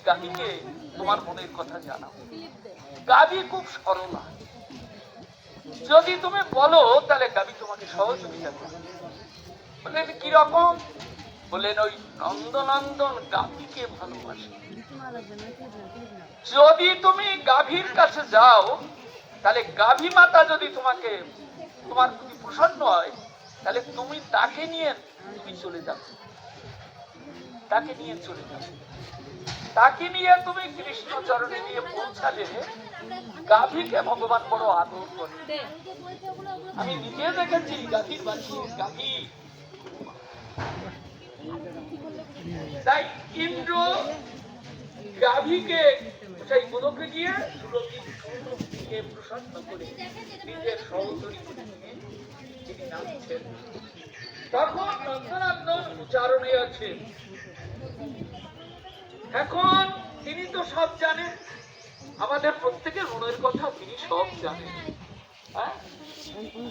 গাভীকে তোমার মনের কথা জানাও। গাভী খুব সরলা, যদি তুমি বলো তাহলে গাভী তোমাকে সহযোগিতা করবে। বললেন কিরকম? বললেন ওই নন্দনন্দন গাভীকে ভালোবাসে। যদি তুমি গাভীর কাছে যাও তাহলে গাভী মাতা যদি তোমাকে তোমার প্রতি প্রসন্ন হয় তাহলে তুমি তাকে নিয়ে তুমি চলে যাবে, তাকে নিয়ে চলে যাবে, তাকে নিয়ে তুমি কৃষ্ণ চরণে নিয়ে পৌঁছালে গাভীকে ভগবান বড় আদর করে। আমি নিজে দেখেছি গাভীর বাড়ি গাভী। তাই ইন্দ্র গাভীকে সেই গোলকে গিয়ে সুরভিকে প্রসন্ন করে নিজের সহচরী করে নিয়ে তিনি নামছেন। তখন নন্দনন্দন উচ্চারণে আছে। এখন তিনি তো সব জানেন, আমাদের প্রত্যেকের মনের কথা তিনি সব জানেন। হ্যাঁ,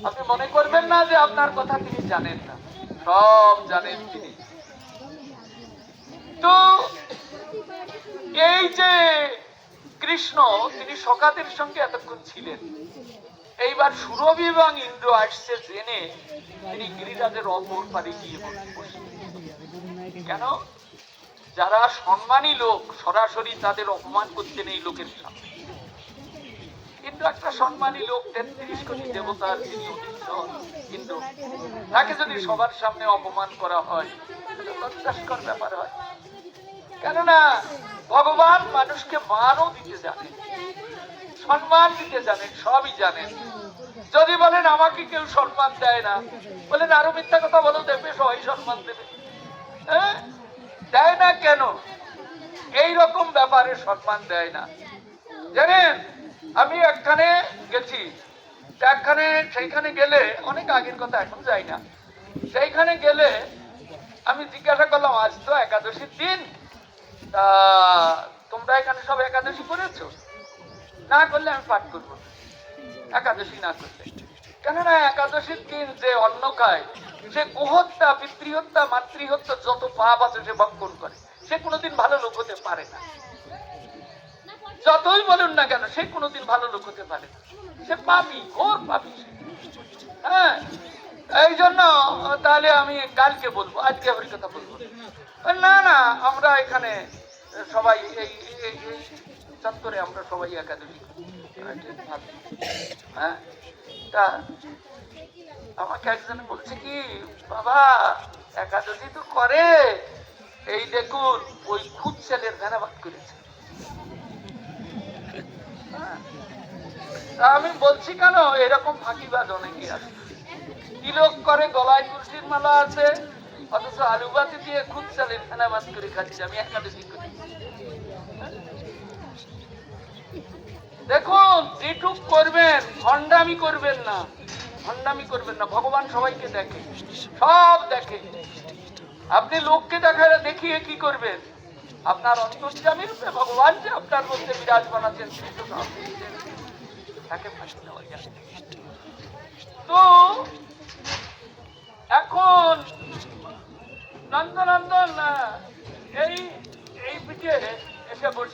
আপনি মনে করবেন না যে আপনার কথা তিনি জানেন না, সব জানেন তিনি। তো এই যে কৃষ্ণ তিনি সখাদের সঙ্গে এতক্ষণ ছিলেন, এইবার সুরভি এবং ইন্দ্র আসছে জেনে তিনি গিরিরাজের অপর পারে গিয়ে বসলেন। কেন? যারা সম্মানী লোক সরাসরি তাদের অপমান করতেন এই লোকের সামনে। কিন্তু একটা সম্মানী লোক ৩৩ কোটি দেবতার যিনি অধীশ্বর ইন্দ্র, তাকে যদি সবার সামনে অপমান করা হয় এটা লজ্জাস্কর ব্যাপার হয়। কেননা ভগবান মানুষকে মানও দিতে জানেন, সম্মান দিতে জানেন, সবই জানেন। যদি বলেন আমাকে কেউ সম্মান দেয় না, বলেন আরো মিথ্যা কথা বলো, দেবে সবাই সম্মান দেবে। হ্যাঁ, দেয় না কেন? এই রকম ব্যাপারে সম্মান দেয় না। জানেন, আমি একখানে গেছি, সেইখানে গেলে অনেক আগের কথা, এখন যাই না। সেইখানে গেলে আমি জিজ্ঞাসা করলাম আজ তো একাদশীর দিন, তা তোমরা এখানে সব একাদশী করেছো? না করলে আমি পাঠ করবো না, একাদশী না করলে। কেননা একাদশীর দিন যে অন্ন খায় সে গোহত্যা, পিতৃহত্যা, মাতৃহত্যা যত পাপ আছে সে ভক্ষণ করে, সে কোনোদিন ভালো লোক হতে পারে না। যতই বলুন না কেন সে কোনোদিন ভালো লোক হতে পারে না, সে পাপী, ঘোর পাপী সে। হ্যাঁ, এই জন্য তাহলে আমি কালকে বলবো, আজকে হরি কথা বলবো না। না, আমরা এখানে সবাই এই চত্বরে আমরা সবাই একাদশী। হ্যাঁ, তা আমাকে একজন বলছে কি, বাবা একাদশী তো করে, এই দেখুন ওই খুদ ছেলের ধন্যবাদ করেছে। আমি বলছি কেন, এরকম ফাঁকিবাজ অনেকে আছে। তিলক করে, গলায় তুলসীর মালা আছে, অথচ আলুবাতি দিয়ে খুদ ছেলের ধন্যবাদ করে খাচ্ছি আমি একাদশী করি। দেখুন, যেটুক করবেন ভণ্ডামি করবেন না, ভণ্ডামি করবেন না। ভগবান সবাইকে দেখে, সব দেখে। আপনি লোককে দেখিয়ে কি করবেন? আপনার অন্তর্যামী রূপে ভগবান যে আপনার মধ্যে বিরাজমান আছেন তাকে ফাঁকি দেওয়া যায়। তো এখন নন্দনন্দন এই পিঠে এসে বসে